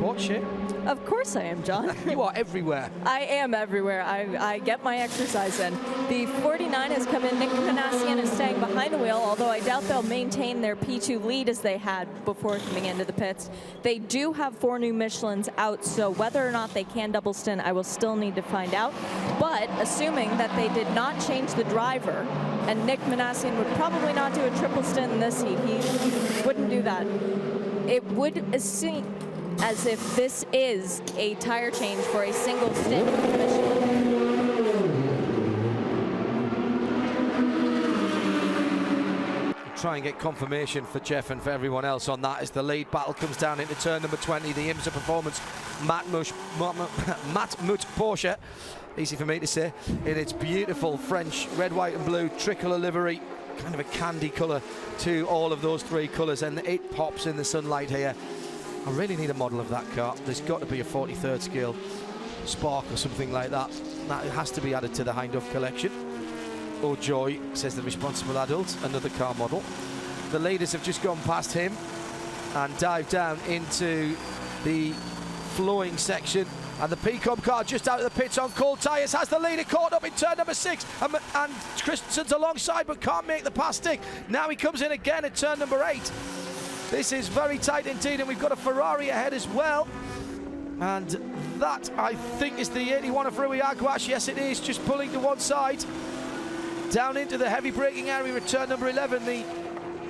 sports share? Of course I am, John. You are everywhere. I am everywhere. I get my exercise in. The 49 has come in. Nick Manassian is staying behind the wheel, although I doubt they'll maintain their P2 lead as they had before coming into the pits. They do have 4 new Michelins out, so whether or not they can double stint, I will still need to find out. But assuming that they did not change the driver, and Nick Manassian would probably not do a triple stint in this heat, he wouldn't do that. It would seem as if this is a tire change for a single stint with the Michelin. Try and get confirmation for Jeff and for everyone else on that as the lead battle comes down into turn number 20. The IMSA Performance Matmut Porsche, easy for me to say, in its beautiful French red, white and blue tricolour livery, kind of a candy colour to all of those 3 colours, and it pops in the sunlight here. I really need a model of that car. There's got to be a 43rd scale Spark or something like that. That has to be added to the Hindhoff collection. Oh joy, says the responsible adult, another car model. The leaders have just gone past him and dived down into the flowing section, and the P-Com car just out of the pits on cold tyres has the leader caught up in turn number 6, and Christensen's alongside but can't make the pass stick. Now he comes in again at turn number 8. This is very tight indeed, and we've got a Ferrari ahead as well. And that, I think, is the 81 of Rui Aguas. Yes, it is, just pulling to one side. Down into the heavy braking area at turn number 11, the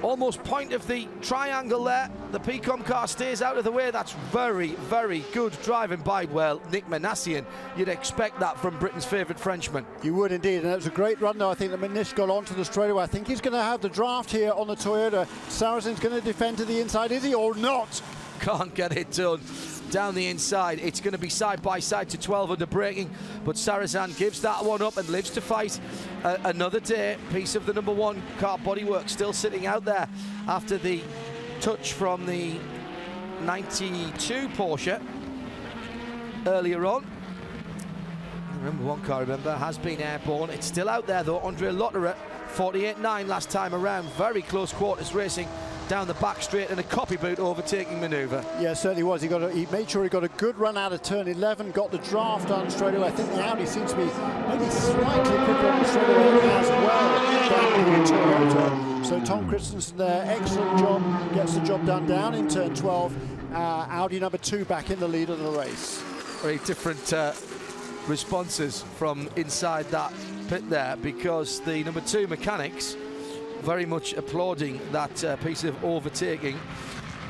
almost point of the triangle there. The P-Com car stays out of the way. That's very, very good driving by, well, Nick Manassian. You'd expect that from Britain's favourite Frenchman. You would indeed, and it was a great run though. I think that Manish got onto the straightaway. I think he's going to have the draft here on the Toyota. Sarazen's going to defend to the inside, is he, or not? Can't get it done. Down the inside, it's going to be side by side to 12 under braking, but Sarazan gives that one up and lives to fight another day. Piece of the number 1 car bodywork still sitting out there after the touch from the 92 Porsche earlier on. The number 1 car, remember, has been airborne. It's still out there though. Andre Lotterer, 48.9 last time around. Very close quarters racing down the back straight, and a copy boot overtaking manoeuvre. Yeah, certainly was. He made sure he got a good run out of turn 11, got the draft on straight away. I think the Audi seems to be maybe slightly quicker on the straightaway as well than the Toyota. So Tom Christensen there, excellent job, gets the job done down in turn 12. Audi number 2 back in the lead of the race. Very different responses from inside that pit there, because the number 2 mechanics very much applauding that piece of overtaking,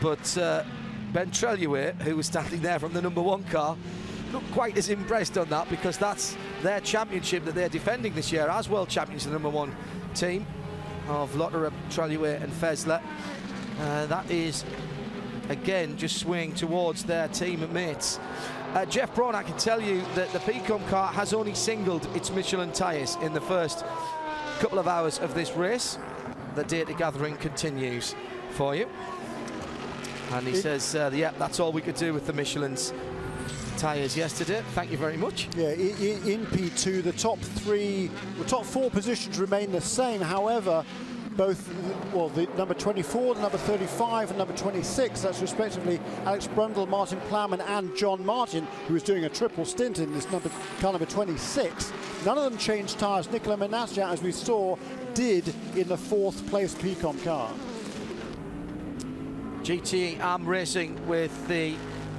but Ben Treluet, who was standing there from the number 1 car, not quite as impressed on that, because that's their championship that they're defending this year as world champions, the number 1 team of Lotterer, Treluet and Fessler. That is again just swinging towards their teammates. Jeff Braun, I can tell you that the P-Com car has only singled its Michelin tyres in the first couple of hours of this race. The data gathering continues for you, and he says yeah, that's all we could do with the Michelin's tyres yesterday. Thank you very much. Yeah, in P2 the top 4 positions remain the same. However, both, well, the number 24, the number 35 and number 26, that's respectively Alex Brundle, Martin Plowman and John Martin, who was doing a triple stint in this car number 26. None of them changed tyres. Nicola Manassian, as we saw, did in the 4th place P-Com car. GTE Am Racing with the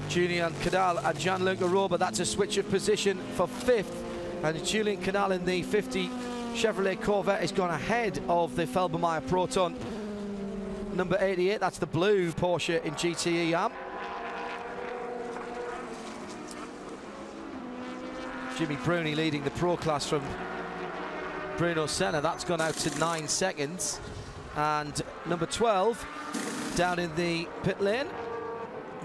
Julian Cadal and Gianluca Roba. That's a switch of position for 5th, and Julian Cadal in the 50 Chevrolet Corvette has gone ahead of the Felbermeyer Proton number 88. That's the blue Porsche in GTE Am. Jimmy Bruni leading the Pro class from Bruno Senna. That's gone out to 9 seconds. And number 12 down in the pit lane,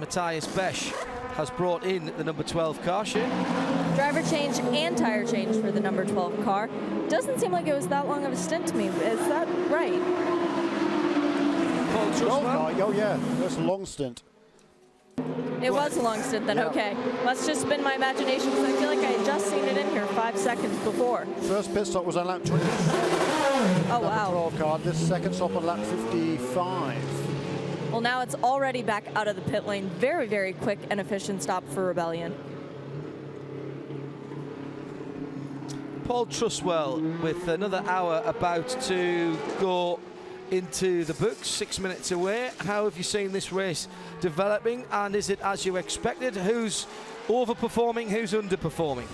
Matthias Besch has brought in the number 12 car. Driver change and tire change for the number 12 car. Doesn't seem like it was that long of a stint to me. Is that right? Oh yeah, that's a long stint. It was a long stint then, yeah. Okay. Must just been my imagination, because I feel like I had just seen it in here 5 seconds before. First pit stop was on lap 27. Oh, wow. 12 car. This second stop on lap 55. Well, now it's already back out of the pit lane. Very, very quick and efficient stop for Rebellion. Paul Truswell with another hour about to go into the books, 6 minutes away. How have you seen this race developing, and is it as you expected? Who's overperforming, who's underperforming?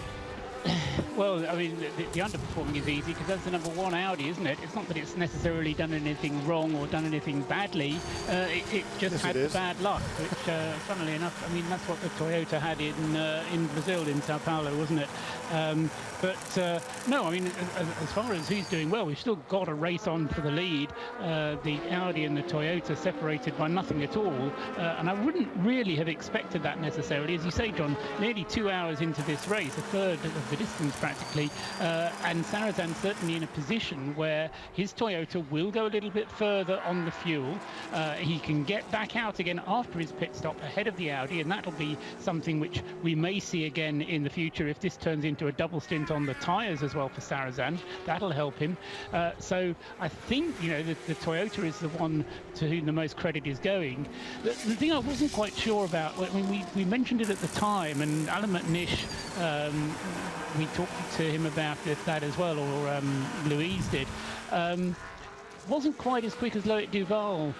Well, I mean, the underperforming is easy because that's the number 1 Audi, isn't it? It's not that it's necessarily done anything wrong or done anything badly. It just had the bad luck, which, funnily enough, I mean, that's what the Toyota had in Brazil, in Sao Paulo, wasn't it? No, I mean, as far as who's doing well, we've still got a race on for the lead. The Audi and the Toyota separated by nothing at all, and I wouldn't really have expected that necessarily. As you say, John, nearly 2 hours into this race, a third of the distance practically, and Sarrazin certainly in a position where his Toyota will go a little bit further on the fuel. He can get back out again after his pit stop ahead of the Audi, and that'll be something which we may see again in the future if this turns into a double stint on the tyres as well for Sarrazin. That'll help him. So I think, you know, the Toyota is the one to whom the most credit is going. The thing I wasn't quite sure about, I mean, we mentioned it at the time, and Alan McNish, we talked to him about that as well, or Louise did. Wasn't quite as quick as Loic Duval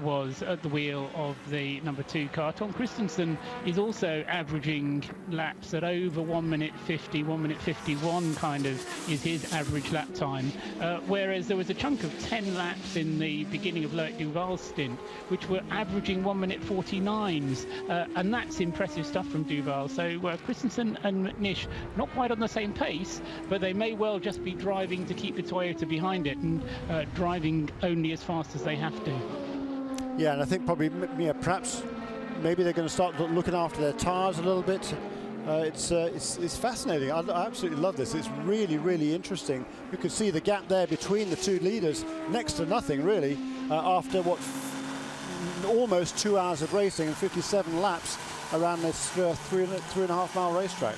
was at the wheel of the number 2 car. Tom Christensen is also averaging laps at over 1 minute 50, 1 minute 51 kind of is his average lap time. Whereas there was a chunk of 10 laps in the beginning of Loic Duval's stint, which were averaging 1 minute 49s. And that's impressive stuff from Duval. So Christensen and McNish, not quite on the same pace, but they may well just be driving to keep the Toyota behind it and driving only as fast as they have to. Yeah, and I think probably, yeah, perhaps maybe they're going to start looking after their tyres a little bit. It's fascinating. I absolutely love this. It's really, really interesting. You can see the gap there between the 2 leaders, next to nothing really, after what almost 2 hours of racing and 57 laps around this 3.5 mile racetrack.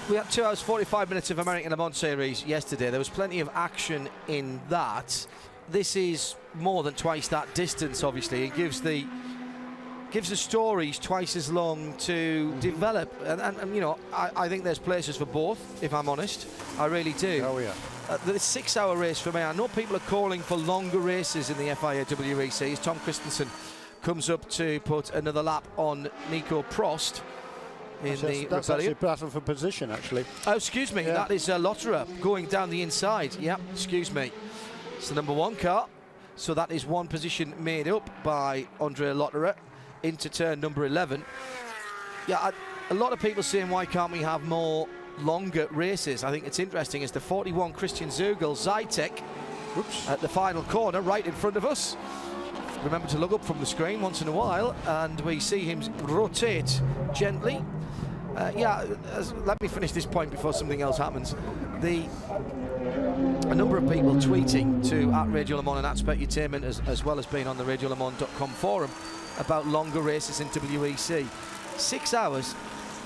We had 2 hours 45 minutes of American Le Mans series yesterday. There was plenty of action in that. This is more than twice that distance, obviously. It gives the stories twice as long to develop, and you know, I think there's places for both, if I'm honest. I really do. Oh yeah. The 6-hour race for me, I know people are calling for longer races in the FIA WEC as Tom Christensen comes up to put another lap on Nico Prost in the that's actually a battle for position, actually. Oh, excuse me, that is Lotterer going down the inside. Yep, excuse me. It's the number 1 car, so that is one position made up by Andre Lotterer into turn number 11. Yeah, a lot of people saying, why can't we have more longer races? I think it's interesting as the 41 Christian Zugel Zytek at the final corner right in front of us. Remember to look up from the screen once in a while, and we see him rotate gently. Let me finish this point before something else happens. A number of people tweeting to @RadioLeMans and @Specutainment, as well as being on the RadioLeMans.com forum, about longer races in WEC. 6 hours,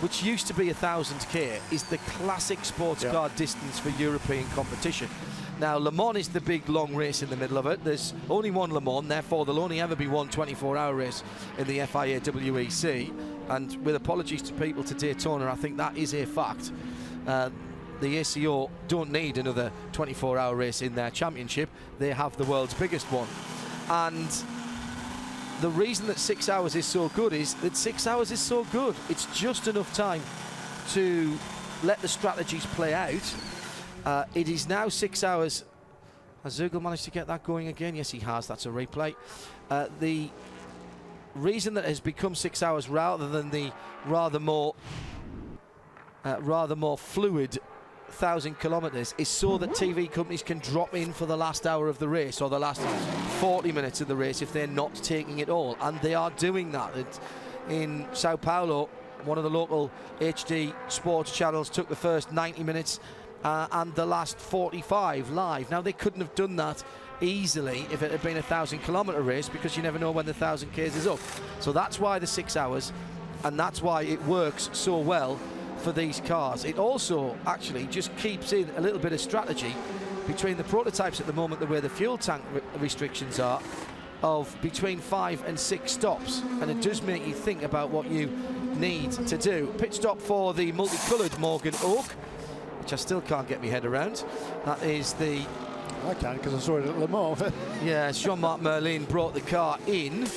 which used to be 1,000 k, is the classic sports car distance for European competition. Now, Le Mans is the big long race in the middle of it. There's only one Le Mans, therefore there'll only ever be one 24-hour race in the FIA WEC. And with apologies to people to Daytona, I think that is a fact. The ACO don't need another 24-hour race in their championship. They have the world's biggest one. And the reason that 6 hours is so good is that 6 hours is so good. It's just enough time to let the strategies play out. It is now 6 hours. Has Zugel managed to get that going again? Yes, he has. That's a replay. The reason that it has become 6 hours rather than the rather more fluid 1,000 kilometres is so that TV companies can drop in for the last hour of the race or the last 40 minutes of the race if they're not taking it all, and they are doing that. In Sao Paulo, one of the local HD sports channels took the first 90 minutes and the last 45 live. Now, they couldn't have done that easily if it had been a 1,000 kilometre race, because you never know when the 1,000 k's is up. So that's why the 6 hours, and that's why it works so well for these cars. It also actually just keeps in a little bit of strategy between the prototypes at the moment, the way the fuel tank restrictions are, of between 5 and 6 stops, and it does make you think about what you need to do. Pit stop for the multicoloured Morgan Oak, which I still can't get my head around. That is the... I can, because I saw it at Le Mans. Yeah, Jean-Marc Merlin brought the car in,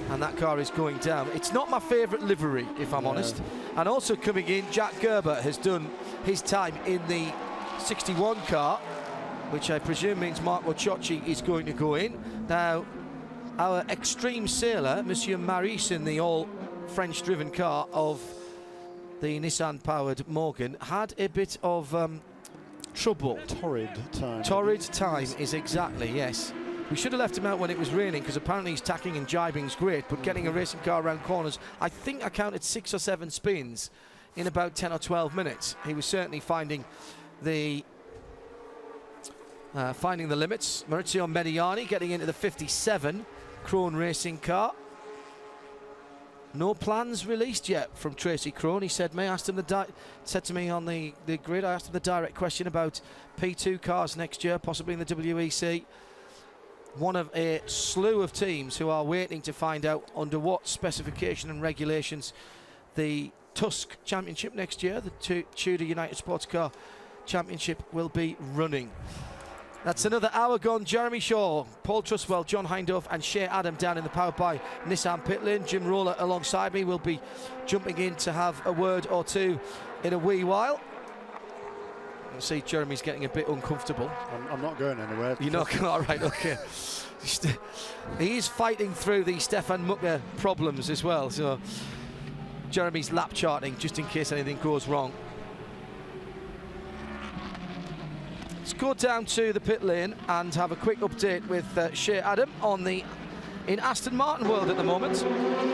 and that car is going down. It's not my favourite livery, if I'm honest. And also coming in, Jack Gerber has done his time in the 61 car, which I presume means Marco Ciocci is going to go in. Now, our extreme sailor, Monsieur Maris, in the all-French-driven car of the Nissan-powered Morgan, had a bit of trouble. Torrid time. Torrid time is exactly, yes. We should have left him out when it was raining, because apparently his tacking and jibing's great, but getting a racing car around corners, I think I counted 6 or 7 spins in about 10 or 12 minutes. He was certainly finding the limits. Maurizio Mediani getting into the 57 Krone Racing car. No plans released yet from Tracy Krone. He said, said to me on the grid, I asked him the direct question about P2 cars next year, possibly in the WEC. One of a slew of teams who are waiting to find out under what specification and regulations the Tusk Championship next year, the Tudor United Sports Car Championship, will be running. That's another hour gone. Jeremy Shaw, Paul Truswell, John Hindhaugh and Shea Adam down in the powered by Nissan pit lane. Jim Roller alongside me will be jumping in to have a word or two in a wee while. You'll see Jeremy's getting a bit uncomfortable. I'm not going anywhere. You're not going, all right, okay. He is fighting through the Stefan Mucker problems as well, so Jeremy's lap charting just in case anything goes wrong. Let's go down to the pit lane and have a quick update with Shea Adam in Aston Martin world at the moment.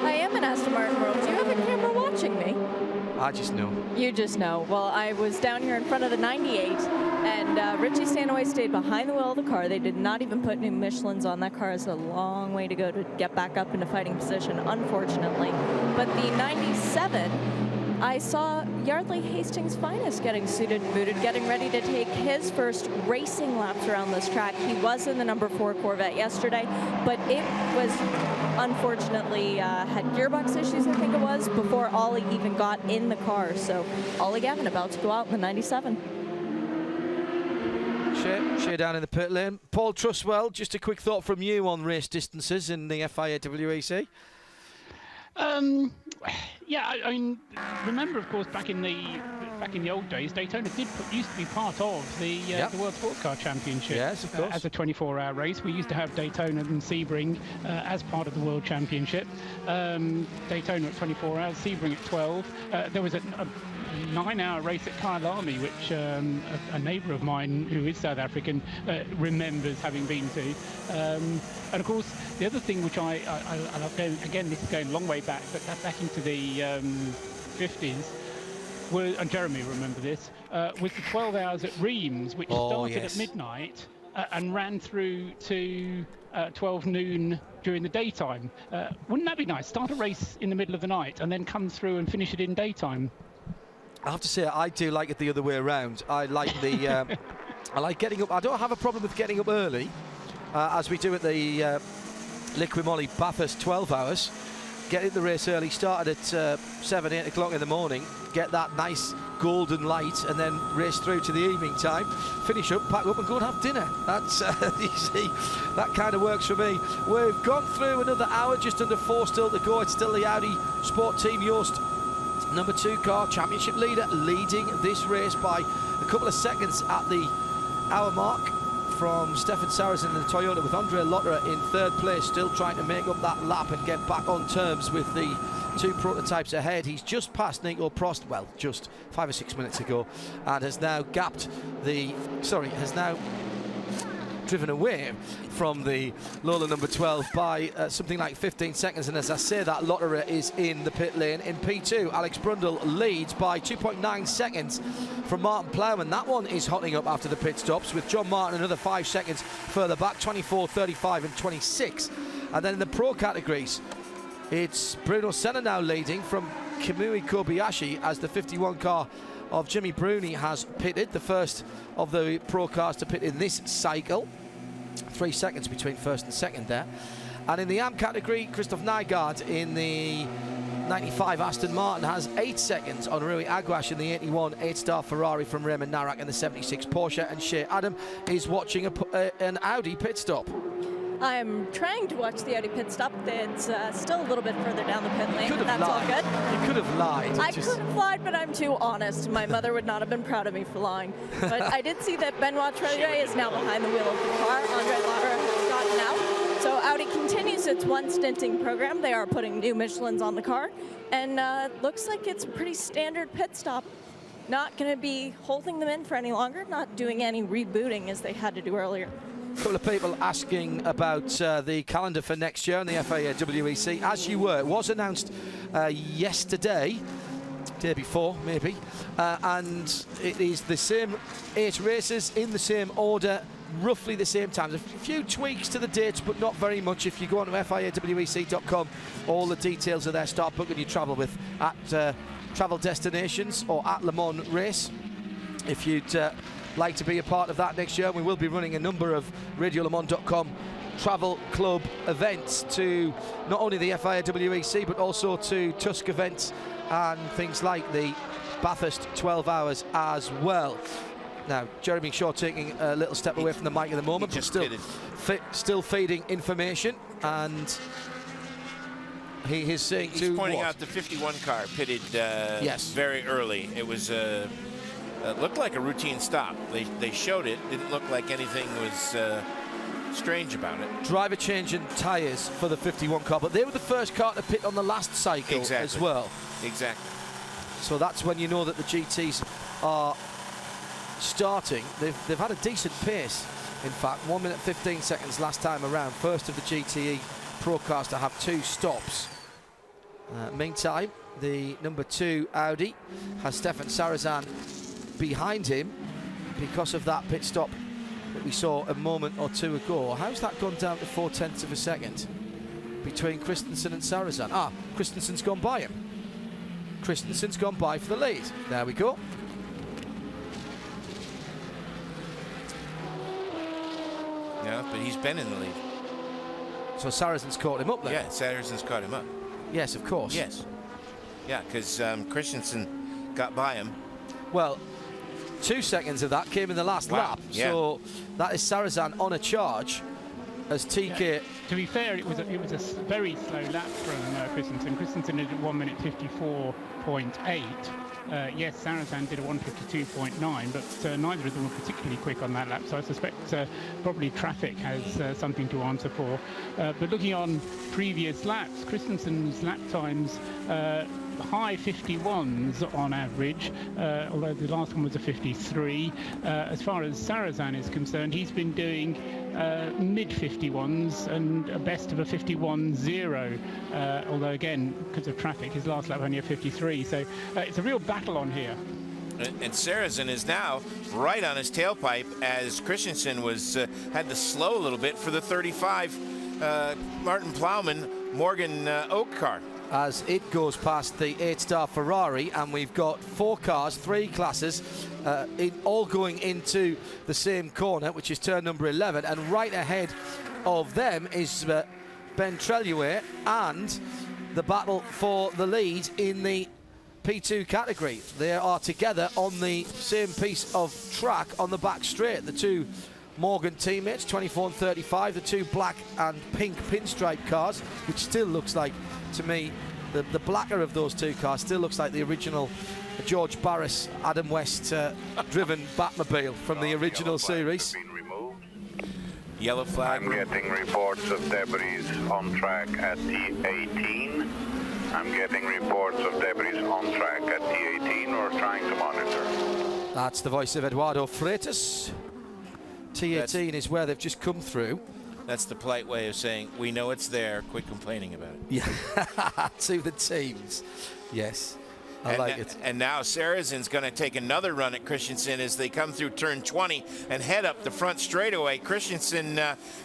I am in Aston Martin world. Do you have a camera watching me? I just know. You just know. Well, I was down here in front of the 98, and Richie Stanaway stayed behind the wheel of the car. They did not even put new Michelins on. That car is a long way to go to get back up into fighting position, unfortunately. But the 97, I saw Yardley Hastings' finest getting suited and booted, getting ready to take his first racing laps around this track. He was in the number 4 Corvette yesterday, but it was unfortunately had gearbox issues, I think it was, before Ollie even got in the car. So Ollie Gavin about to go out in the 97. Shea down in the pit lane. Paul Truswell, just a quick thought from you on race distances in the FIA WEC. Yeah, I mean, remember, of course, back in the old days, Daytona used to be part of the World Sports Car Championship. Yes, of course. As a 24-hour race, we used to have Daytona and Sebring as part of the World Championship. Daytona at 24 hours, Sebring at 12. There was a 9-hour race at Kyalami, which a neighbour of mine who is South African remembers having been to. And of course, the other thing which I love, again, this is going a long way back, but back into the 50s, and Jeremy will remember this, was the 12 hours at Reims, which started at midnight and ran through to 12 noon during the daytime. Wouldn't that be nice? Start a race in the middle of the night and then come through and finish it in daytime. I have to say, I do like it the other way around. I like the, I like getting up. I don't have a problem with getting up early, as we do at the Liqui Moly Bathurst 12 hours. Get the race early, started at 7, 8 o'clock in the morning, get that nice golden light, and then race through to the evening time, finish up, pack up and go and have dinner. That's, you see, that kind of works for me. We've gone through another hour, just under 4 still to go. It's still the Audi Sport Team Yost number 2 car, championship leader, leading this race by a couple of seconds at the hour mark from Stefan Sarrazin in the Toyota, with Andre Lotterer in 3rd place, still trying to make up that lap and get back on terms with the 2 prototypes ahead. He's just passed Nico Prost, well, just 5 or 6 minutes ago, and has now driven away from the Lola number 12 by something like 15 seconds. And as I say that, Lotterer is in the pit lane. In P2, Alex Brundle leads by 2.9 seconds from Martin Plowman. That one is hotting up after the pit stops, with John Martin another 5 seconds further back, 24, 35 and 26. And then in the pro categories, it's Bruno Senna now leading from Kamui Kobayashi, as the 51 car of Jimmy Bruni has pitted, the first of the pro cars to pit in this cycle. 3 seconds between first and second there. And in the AM category, Christoph Nygaard in the 95 Aston Martin has 8 seconds on Rui Aguas in the 81 8-star Ferrari from Raymond Narak in the 76 Porsche, and Shea Adam is watching an Audi pit stop. I'm trying to watch the Audi pit stop. It's still a little bit further down the pit lane, but that's all good. You could have lied. I could have lied, but I'm too honest. My mother would not have been proud of me for lying. But I did see that Benoit Traoré is now behind the wheel of the car. Andre Lauder has gotten out. So Audi continues its one stinting program. They are putting new Michelins on the car. And looks like it's a pretty standard pit stop. Not going to be holding them in for any longer, not doing any rebooting as they had to do earlier. A couple of people asking about the calendar for next year in the FIA WEC. As you were, it was announced yesterday, day before maybe, and it is the same 8 races in the same order, roughly the same times. A few tweaks to the dates, but not very much. If you go on to FIAWEC.com, all the details are there. Start booking your travel with at Travel Destinations or at Le Mans Race. If you'd like to be a part of that next year, we will be running a number of RadioLeMans.com travel club events to not only the FIA WEC but also to Tusk events and things like the Bathurst 12 hours as well. Now, Jeremy Shaw taking a little step away from the mic at the moment, but still feeding information, and he is saying he's pointing out the 51 car pitted yes, very early. It was it looked like a routine stop. They showed it. Didn't look like anything was strange about it. Driver changing tyres for the 51 car, but they were the first car to pit on the last cycle as well. Exactly. So that's when you know that the GTs are starting. They've had a decent pace. In fact, 1 minute 15 seconds last time around. First of the GTE Pro cars to have 2 stops. Meantime, the number 2 Audi has Stefan Sarazan behind him because of that pit stop that we saw a moment or two ago. How's that gone down to 0.4 of a second between Christensen and Sarazan? Ah, Christensen's gone by him. Christensen's gone by for the lead. There we go. Yeah, but he's been in the lead. So Sarazan's caught him up there? Yeah, Sarazan's caught him up. Yes, of course. Yes. Yeah, because Christensen got by him. Well, 2 seconds of that came in the last lap. Yeah. So that is Sarazan on a charge as TK... Yeah. To be fair, it was a very slow lap from Christensen. Christensen did 1 minute 54.8. Yes, Sarazan did a 152.9, but neither of them were particularly quick on that lap, so I suspect probably traffic has something to answer for. But looking on previous laps, Christensen's lap times high 51s on average, although the last one was a 53. As far as Sarazan is concerned, he's been doing mid 51s and a best of a 51.0, although again, because of traffic, his last lap only a 53. So it's a real battle on here. And Sarazan is now right on his tailpipe as Christensen had to slow a little bit for the 35 Martin Plowman Morgan Oak car. As it goes past the 8-star Ferrari, and we've got 4 cars, 3 classes, all going into the same corner, which is turn number 11, and right ahead of them is Ben Trellier and the battle for the lead in the P2 category. They are together on the same piece of track on the back straight. The 2 Morgan teammates, 24 and 35, the 2 black and pink pinstripe cars, which still looks like, to me, the blacker of those 2 cars still looks like the original George Barris, Adam West driven Batmobile from the original series. Yellow flag. I'm getting reports of debris on track at T18. I'm getting reports of debris on track at T18. We're trying to monitor. That's the voice of Eduardo Freitas. T18 is where they've just come through. That's the polite way of saying, we know it's there, quit complaining about it. Yeah, to the teams. Yes, I like it. And now Sarazan's going to take another run at Christensen as they come through turn 20 and head up the front straightaway. Christensen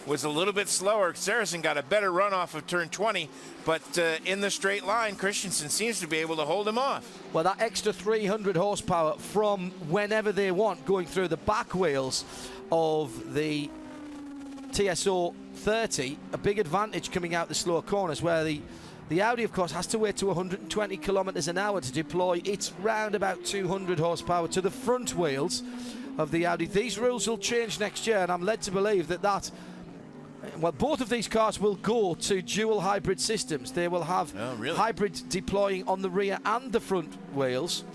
was a little bit slower. Sarazan got a better run off of turn 20, but in the straight line, Christensen seems to be able to hold him off. Well, that extra 300 horsepower from whenever they want going through the back wheels of the TSO 130, a big advantage coming out the slower corners, where the Audi, of course, has to wait to 120 kilometers an hour to deploy its round about 200 horsepower to the front wheels of the Audi. These rules will change next year, and I'm led to believe that well, both of these cars will go to dual hybrid systems. They will have hybrid deploying on the rear and the front wheels,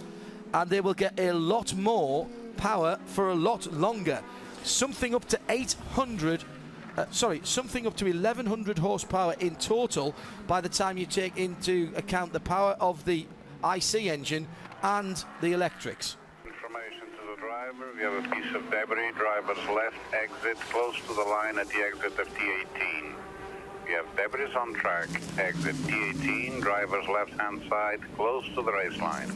and they will get a lot more power for a lot longer. Something up to 1100 horsepower in total by the time you take into account the power of the IC engine and the electrics. Information to the driver. We have a piece of debris. Driver's left exit close to the line at the exit of T18. We have debris on track. Exit T18. Driver's left-hand side close to the race line.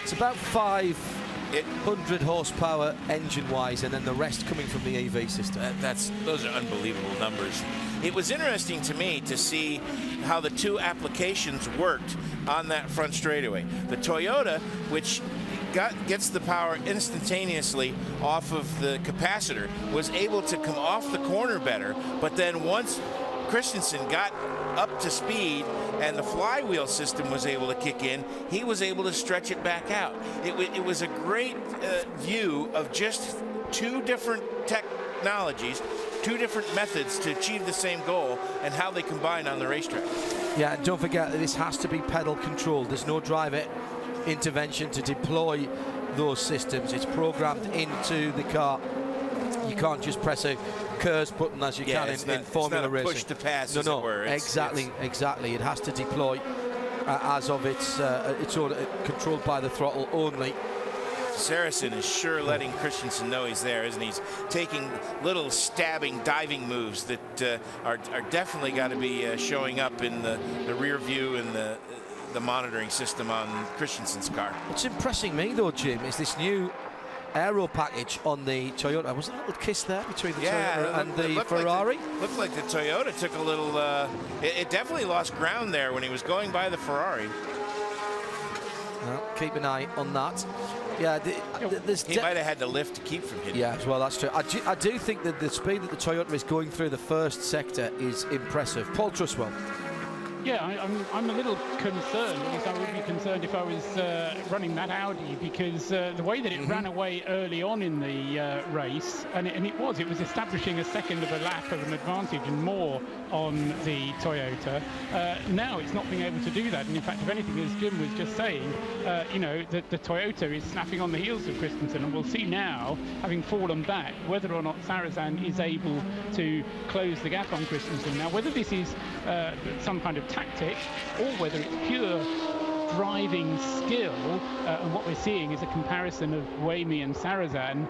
It's about 500 horsepower engine-wise, and then the rest coming from the EV system. Those are unbelievable numbers. It was interesting to me to see how the two applications worked on that front straightaway. The Toyota, which gets the power instantaneously off of the capacitor, was able to come off the corner better, but then once Christensen got up to speed and the flywheel system was able to kick in, he was able to stretch it back out. It was a great view of just two different technologies, two different methods to achieve the same goal, and how they combine on the racetrack. Yeah, and don't forget that this has to be pedal controlled. There's no driver intervention to deploy those systems. It's programmed into the car. You can't just press a KERS button as you can in Formula Racing. Push to pass, as no, it were. Exactly. It has to deploy as of its own, controlled by the throttle only. Saracen is sure letting Christensen know he's there, isn't he? He's taking little stabbing, diving moves that are definitely got to be showing up in the rear view and the monitoring system on Christensen's car. What's impressing me, though, Jim, is this new aero package on the Toyota. Was there a little kiss there between the Toyota and the Ferrari? Looked like the Toyota took a little... it definitely lost ground there when he was going by the Ferrari. Well, keep an eye on that. Yeah, he might have had to lift to keep from hitting. Yeah, well, that's true. I do think that the speed that the Toyota is going through the first sector is impressive. Paul Truswell. Yeah, I'm a little concerned. At least I would be concerned if I was running that Audi, because the way that it ran away early on in the race, and it was establishing a second of a lap of an advantage and more on the Toyota. Now it's not being able to do that, and in fact, if anything, as Jim was just saying, that the Toyota is snapping on the heels of Christensen, and we'll see now, having fallen back, whether or not Sarrazin is able to close the gap on Christensen. Now, whether this is some kind of tactic or whether it's pure driving skill, and what we're seeing is a comparison of Buemi and Sarrazin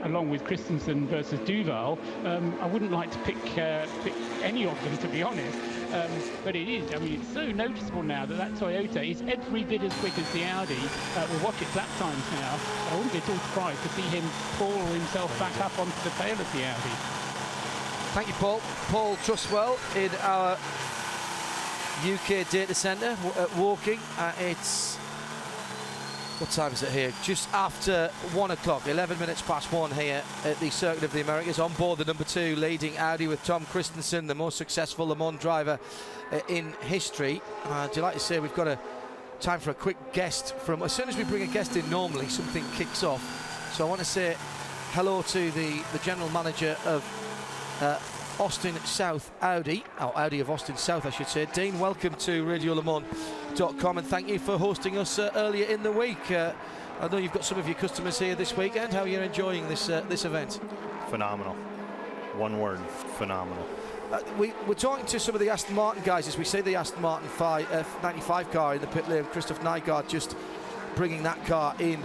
along with Christensen versus Duval. I wouldn't like to pick any of them, to be honest, but it is. I mean, it's so noticeable now that Toyota is every bit as quick as the Audi. We'll watch its lap times now. I wouldn't be at all surprised to see him pull himself back up onto the tail of the Audi. Thank you, Paul. Paul Truswell in our UK data centre at Woking. It's, what time is it here? Just after 1 o'clock, 11 minutes past 1 here at the Circuit of the Americas. On board the number 2 leading Audi with Tom Christensen, the most successful Le Mans driver in history. Do you like to say we've got time for a quick guest from, as soon as we bring a guest in normally something kicks off. So I want to say hello to the general manager of Austin South Audi, Audi of Austin South I should say. Dean, welcome to RadioLeMans.com, and thank you for hosting us earlier in the week. I know you've got some of your customers here this weekend. How are you enjoying this event? Phenomenal. One word, phenomenal. We're talking to some of the Aston Martin guys as we see the Aston Martin 95 car in the pit lane. Christoph Nygaard just bringing that car in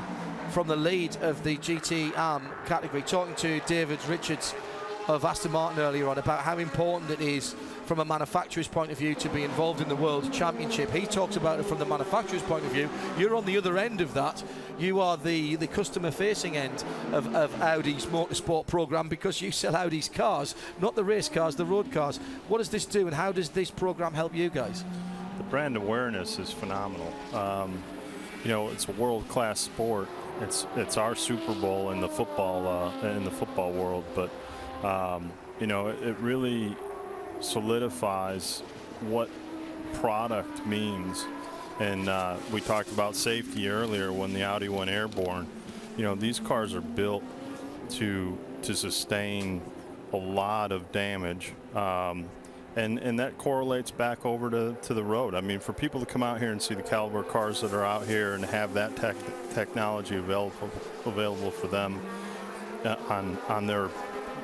from the lead of the GT category. Talking to David Richards of Aston Martin earlier on about how important it is from a manufacturer's point of view to be involved in the World Championship. He talks about it from the manufacturer's point of view. You're on the other end of that. You are the customer-facing end of Audi's motorsport program, because you sell Audi's cars, not the race cars, the road cars. What does this do, and how does this program help you guys? The brand awareness is phenomenal. It's a world-class sport. It's our Super Bowl in the football world, but you know, it really solidifies what product means. And we talked about safety earlier when the Audi went airborne. You know, these cars are built to sustain a lot of damage. And that correlates back over to the road. I mean, for people to come out here and see the caliber cars that are out here and have that technology available for them on their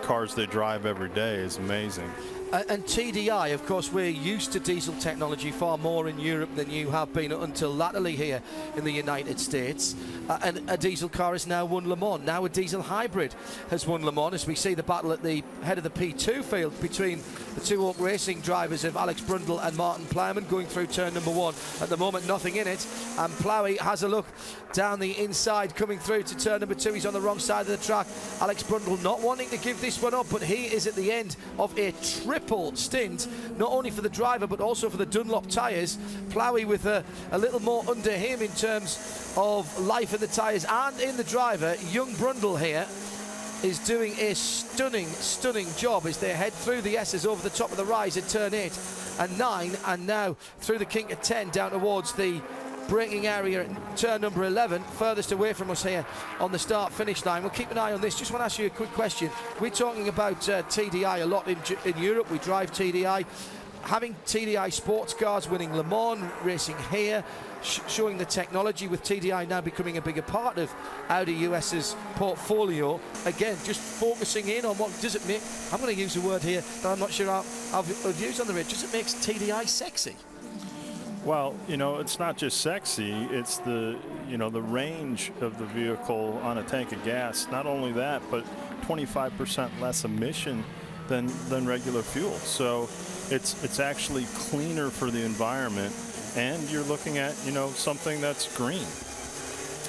cars they drive every day is amazing. And TDI, of course, we're used to diesel technology far more in Europe than you have been until latterly here in the United States. And a diesel car has now won Le Mans. Now a diesel hybrid has won Le Mans, as we see the battle at the head of the P2 field between the two Oak Racing drivers of Alex Brundle and Martin Plowman going through turn number 1. At the moment, nothing in it. And Plowie has a look down the inside, coming through to turn number 2. He's on the wrong side of the track. Alex Brundle not wanting to give this one up, but he is at the end of a triple stint, not only for the driver but also for the Dunlop tyres. Plowie with a little more under him in terms of life in the tyres and in the driver. Young Brundle here is doing a stunning job as they head through the S's over the top of the rise at turn 8 and 9, and now through the kink at 10 down towards the braking area at turn number 11, furthest away from us here on the start-finish line. We'll keep an eye on this. Just want to ask you a quick question. We're talking about TDI a lot in Europe. We drive TDI. Having TDI sports cars winning Le Mans, racing here, showing the technology with TDI now becoming a bigger part of Audi US's portfolio. Again, just focusing in on what does it make. I'm going to use a word here that I'm not sure I've used on the radio. Does it make TDI sexy? Well, you know, it's not just sexy, it's the range of the vehicle on a tank of gas. Not only that, but 25% less emission than regular fuel. So it's actually cleaner for the environment, and you're looking at, you know, something that's green.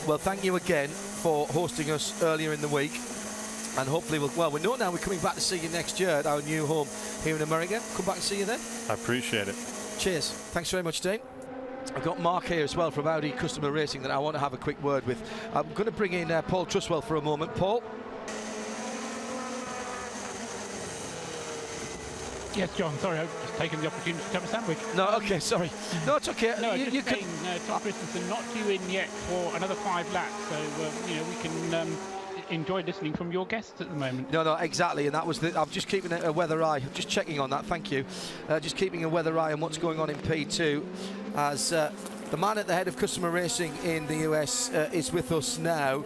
Well, thank you again for hosting us earlier in the week. And hopefully we know now we're coming back to see you next year at our new home here in America. Come back and see you then. I appreciate it. Cheers. Thanks very much, Dean. I've got Mark here as well from Audi Customer Racing that I want to have a quick word with. I'm going to bring in Paul Truswell for a moment. Paul? Yes, John, sorry, I've just taken the opportunity to have a sandwich. No, okay, sorry. No, it's okay. No, you can... Tom Christensen not due in yet for another 5 laps, so, you know, we can... enjoy listening from your guests at the moment. No, exactly, and that was I'm just keeping a weather eye. I'm just checking on that. Thank you. Just keeping a weather eye on what's going on in P2, as the man at the head of customer racing in the US is with us now.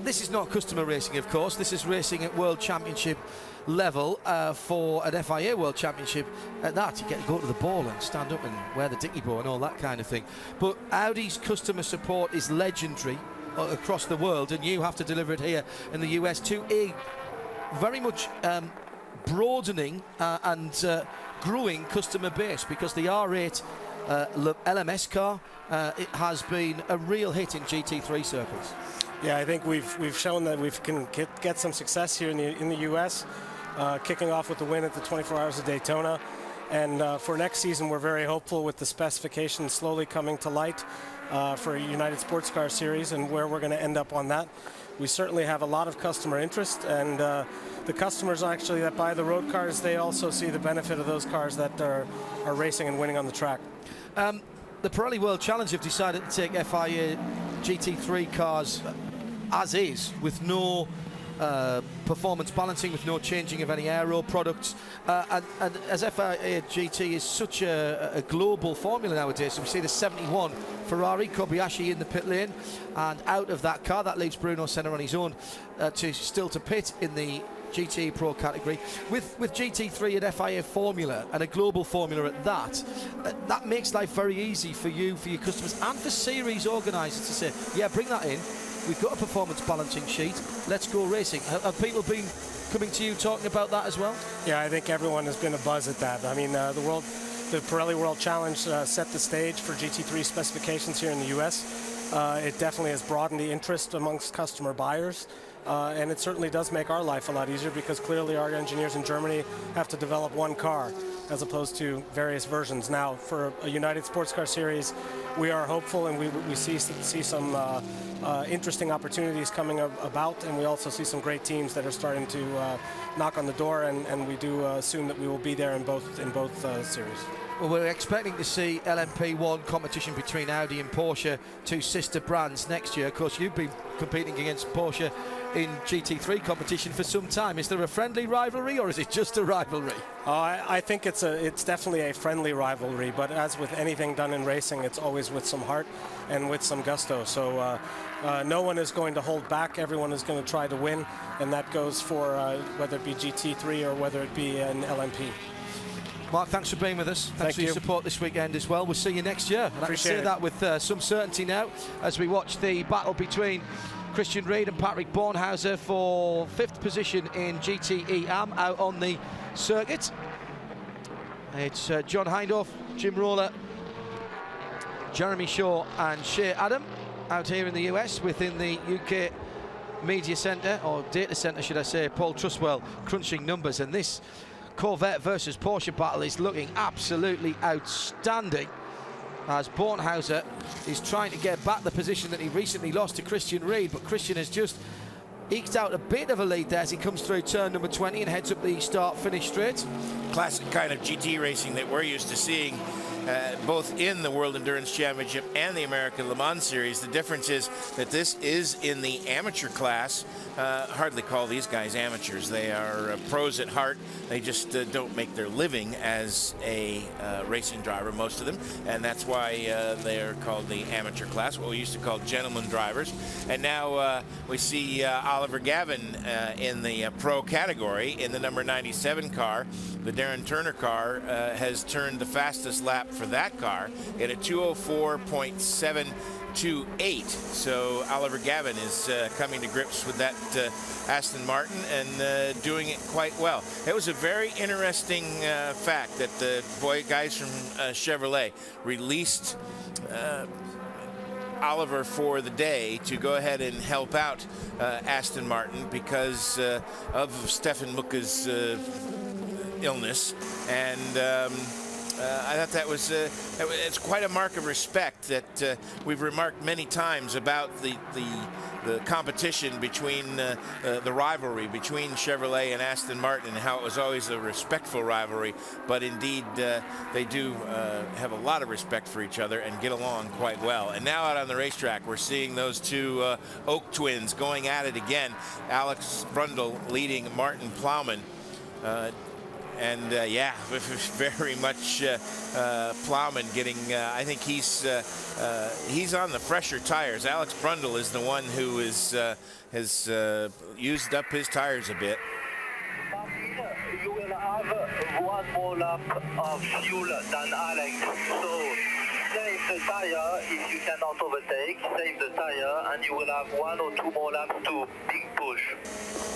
This is not customer racing, of course. This is racing at World Championship level for an FIA World Championship. At that, you get to go to the ball and stand up and wear the dicky bow and all that kind of thing. But Audi's customer support is legendary across the world, and you have to deliver it here in the US to a very much broadening and growing customer base, because the R8 LMS car it has been a real hit in GT3 circles. Yeah, I think we've shown that we can get some success here in the US, kicking off with the win at the 24 Hours of Daytona. And for next season, we're very hopeful with the specifications slowly coming to light for a United Sports Car Series and where we're going to end up on that. We certainly have a lot of customer interest, and the customers actually that buy the road cars, they also see the benefit of those cars that are racing and winning on the track. The Pirelli World Challenge have decided to take FIA GT3 cars as is, with no performance balancing, with no changing of any aero products, and as FIA GT is such a global formula nowadays, so we see the 71 Ferrari Kobayashi in the pit lane, and out of that car that leaves Bruno Senna on his own to pit in the GT Pro category. With GT3 and FIA formula, and a global formula at that makes life very easy for you, for your customers, and for series organisers to say, yeah, bring that in. We've got a performance balancing sheet. Let's go racing. Have people been coming to you talking about that as well? Yeah, I think everyone has been a buzz at that. I mean, the Pirelli World Challenge set the stage for GT3 specifications here in the US. It definitely has broadened the interest amongst customer buyers. And it certainly does make our life a lot easier because clearly our engineers in Germany have to develop one car as opposed to various versions. Now, for a United Sports Car Series, we are hopeful and we see some interesting opportunities coming about, and we also see some great teams that are starting to knock on the door, and we do assume that we will be there in both series. Well, we're expecting to see LMP1 competition between Audi and Porsche, two sister brands, next year. Of course, you've been competing against Porsche in GT3 competition for some time. Is there a friendly rivalry, or is it just a rivalry? I think it's definitely a friendly rivalry, but as with anything done in racing, it's always with some heart and with some gusto. So no one is going to hold back. Everyone is going to try to win, and that goes for whether it be GT3 or whether it be an LMP. Mark, thanks for being with us. Thanks for your support this weekend as well. We'll see you next year. And I can say that with some certainty now as we watch the battle between Christian Reed and Patrick Bornhauser for 5th position in GTE Am out on the circuit. It's John Hindhaugh, Jim Roller, Jeremy Shaw and Shea Adam out here in the US within the UK Media Centre, or Data Centre should I say. Paul Truswell crunching numbers, and this Corvette versus Porsche battle is looking absolutely outstanding as Bornhauser is trying to get back the position that he recently lost to Christian Reed, but Christian has just eked out a bit of a lead there as he comes through turn number 20 and heads up the start-finish straight. Classic kind of GT racing that we're used to seeing both in the World Endurance Championship and the American Le Mans Series. The difference is that this is in the amateur class. Hardly call these guys amateurs. They are pros at heart. They just don't make their living as a racing driver, most of them, and that's why they're called the amateur class, what we used to call gentleman drivers. And now we see Oliver Gavin in the pro category in the number 97 car. The Darren Turner car has turned the fastest lap for that car at a 204.728. So Oliver Gavin is coming to grips with that Aston Martin and doing it quite well. It was a very interesting fact that the guys from Chevrolet released Oliver for the day to go ahead and help out Aston Martin because of Stefan Mucke's illness, and I thought that was it's quite a mark of respect that we've remarked many times about the competition between the rivalry between Chevrolet and Aston Martin, and how it was always a respectful rivalry, but indeed they do have a lot of respect for each other and get along quite well. And now out on the racetrack we're seeing those two Oak twins going at it again. Alex Brundle leading Martin Plowman. And yeah, very much Plowman getting, I think he's on the fresher tires. Alex Brundle is the one who is, has used up his tires a bit. You will have one more lap of fuel than Alex, so save the tire if you cannot overtake, save the tire, and you will have 1 or 2 more laps to big push.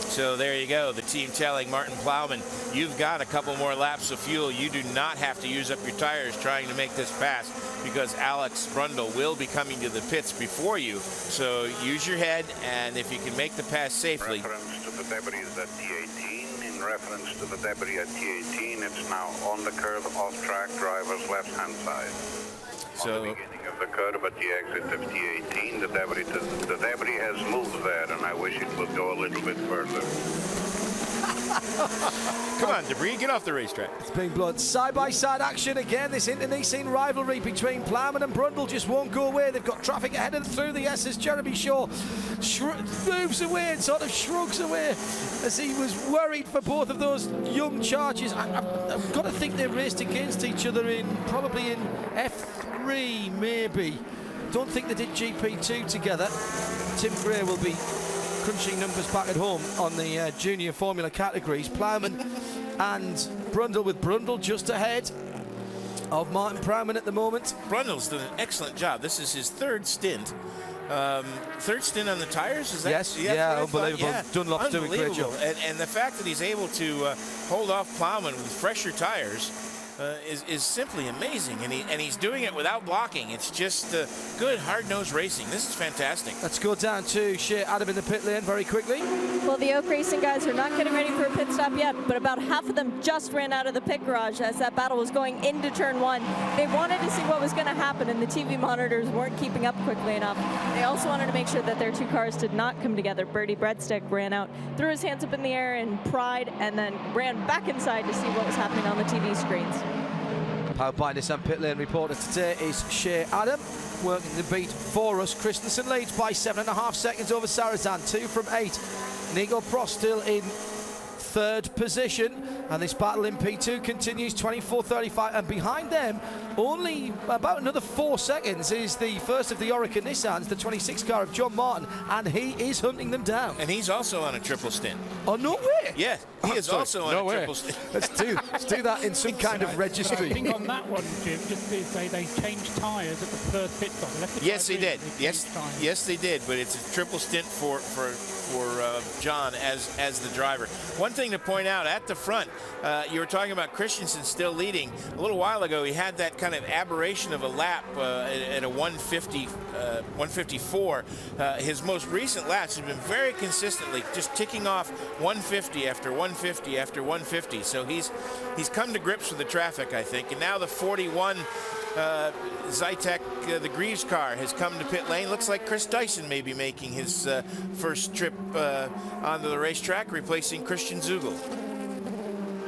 So there you go, the team telling Martin Plowman, you've got a couple more laps of fuel. You do not have to use up your tires trying to make this pass, because Alex Brundle will be coming to the pits before you. So use your head, and if you can make the pass safely. Reference to the debris at T18. In reference to the debris at T18, it's now on the curve, off-track, driver's left-hand side. So, on the beginning of the curve at the exit of T18, the debris has moved there, and I wish it would go a little bit further. Come on, debris, get off the racetrack. It's being blood. Side-by-side action again. This internecine rivalry between Plowman and Brundle just won't go away. They've got traffic ahead of them through the S's. Jeremy Shaw moves away and sort of shrugs away as he was worried for both of those young charges. I've got to think they raced against each other probably in F3 maybe. Don't think they did GP2 together. Tim Gray will be crunching numbers back at home on the junior formula categories. Plowman and Brundle, with Brundle just ahead of Martin Plowman at the moment. Brundle's done an excellent job. This is his third stint. Third stint on the tires, is that? Yes, yeah, unbelievable. Yeah, Dunlop's doing a great job. And the fact that he's able to hold off Plowman with fresher tires is simply amazing, and he's doing it without blocking. It's just good, hard-nosed racing. This is fantastic. Let's go down to Shea Adam in the pit lane very quickly. Well, the Oak Racing guys are not getting ready for a pit stop yet, but about half of them just ran out of the pit garage as that battle was going into turn 1. They wanted to see what was going to happen, and the TV monitors weren't keeping up quickly enough. They also wanted to make sure that their two cars did not come together. Bertie Breadstick ran out, threw his hands up in the air in pride, and then ran back inside to see what was happening on the TV screens. Powered by Nissan Pit Lane reporter today is Shea Adam, working the beat for us. Christensen leads by 7.5 seconds over Sarazan, 2 from 8. Nico Prost still in third position, and this battle in P2 continues, 24.35, and behind them only about another 4 seconds is the first of the Orica Nissans, the 26 car of John Martin, and he is hunting them down. And he's also on a triple stint. Oh, no way! Yeah, he is also on a triple stint. Let's do that in some kind of registry. I think on that one, Jim, just to say they changed tyres at the first pit stop. Yes, they did. Yes, they did. But it's a triple stint for John as the driver. One thing to point out at the front, you were talking about Christensen still leading. A little while ago, he had that kind of aberration of a lap at a 154. His most recent laps have been very consistently just ticking off 150 after 150 after 150. So he's come to grips with the traffic, I think. And now the 41 Zytek, the Greaves car, has come to pit lane. Looks like Chris Dyson may be making his first trip onto the racetrack, replacing Christian Zugel.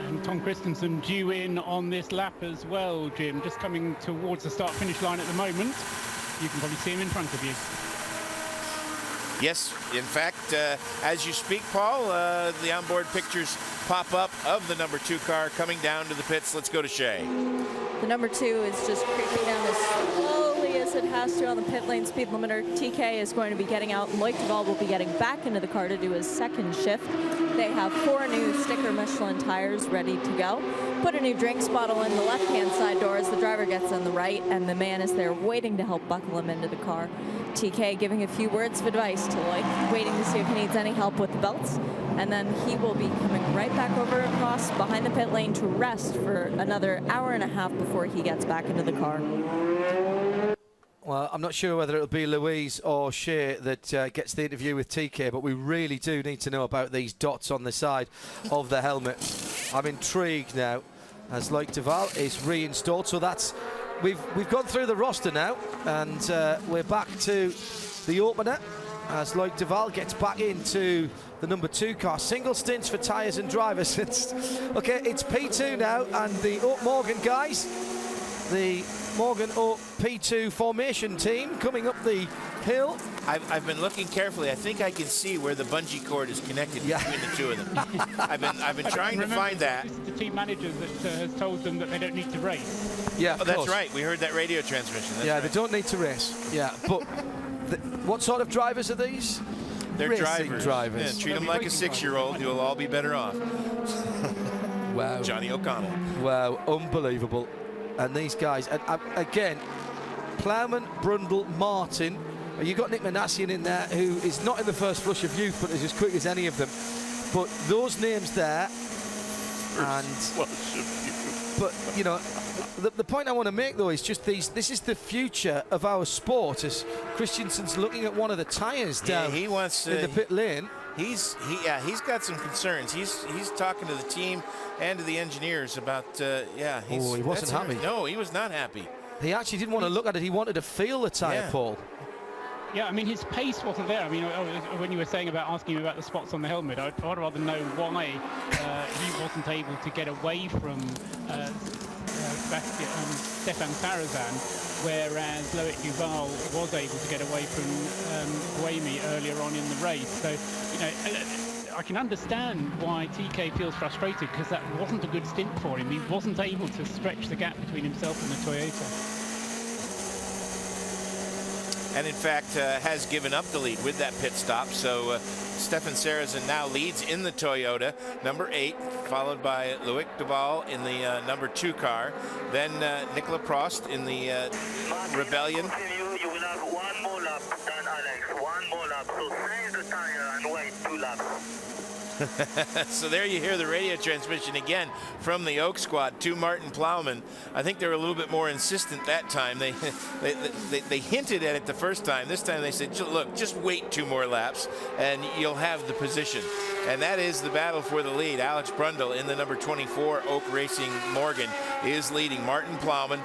And Tom Christensen due in on this lap as well, Jim, just coming towards the start-finish line at the moment. You can probably see him in front of you. Yes, in fact, as you speak, Paul, the onboard pictures pop up of the number 2 car coming down to the pits. Let's go to Shea. The number 2 is just creeping down as slowly as it has to on the pit lane speed limiter. TK is going to be getting out. Loic Duval will be getting back into the car to do his second shift. They have 4 new sticker Michelin tires ready to go. Put a new drinks bottle in the left-hand side door as the driver gets on the right, and the man is there waiting to help buckle him into the car. TK giving a few words of advice to Loic, waiting to see if he needs any help with the belts. And then he will be coming right back over across behind the pit lane to rest for another hour and a half before he gets back into the car. Well, I'm not sure whether it'll be Louise or Shea that gets the interview with TK, but we really do need to know about these dots on the side of the helmet. I'm intrigued now as Loic Duval is reinstalled. So that's we've gone through the roster now, and we're back to the opener as Loic Duval gets back into the number 2 car. Single stints for tyres and drivers. It's P2 now, and the Oak Morgan guys, the Morgan Oak P2 formation team coming up the hill. I've been looking carefully. I think I can see where the bungee cord is connected between the 2 of them. I've been trying to find that. This is the team manager that has told them that they don't need to race. Yeah, that's right. We heard that radio transmission. That's right. They don't need to race. Yeah, but what sort of drivers are these? They're racing drivers. Yeah, treat them like a 6-year-old. You'll all be better off. Wow. Johnny O'Connell. Wow, unbelievable. And these guys, and again, Plowman, Brundle, Martin. You've got Nick Manassian in there, who is not in the first flush of youth, but is as quick as any of them. But those names there, but you know, the point I want to make though is just this is the future of our sport. As Christensen's looking at one of the tyres down he wants in the pit lane. He's got some concerns. He's talking to the team and to the engineers about he wasn't happy. No, he was not happy. He actually didn't want to look at it. He wanted to feel the tyre, Paul. Yeah, I mean, his pace wasn't there. I mean, when you were saying about asking him about the spots on the helmet, I'd rather know why he wasn't able to get away from Stefan Sarazan, whereas Loic Duval was able to get away from Buemi earlier on in the race. So, you know, I can understand why TK feels frustrated, because that wasn't a good stint for him. He wasn't able to stretch the gap between himself and the Toyota. And in fact, has given up the lead with that pit stop. So Stefan Sarazan now leads in the Toyota, number 8, followed by Loic Duval in the number 2 car. Then Nicolas Prost in the Rebellion. You will have 1 more lap than Alex. 1 more lap. So save the tire and wait 2 laps. So there you hear the radio transmission again from the Oak squad to Martin Plowman. I think they were a little bit more insistent that time. They hinted at it the first time. This time they said, look, just wait 2 more laps and you'll have the position. And that is the battle for the lead. Alex Brundle in the number 24 Oak Racing Morgan is leading Martin Plowman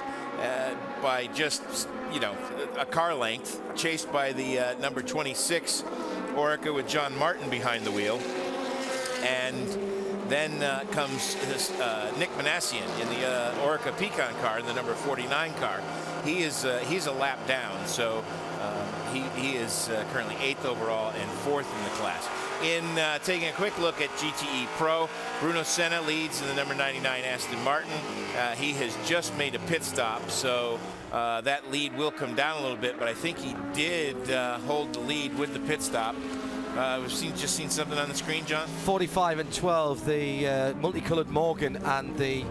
by just, you know, a car length, chased by the number 26 Orica with John Martin behind the wheel. And then comes Nick Manassian in the Orica Pecan car, in the number 49 car. He's a lap down, so he is currently 8th overall and 4th in the class. In taking a quick look at GTE Pro, Bruno Senna leads in the number 99 Aston Martin. He has just made a pit stop, so that lead will come down a little bit, but I think he did hold the lead with the pit stop. We've just seen something on the screen, John. 45 and 12, the multicolored Morgan and the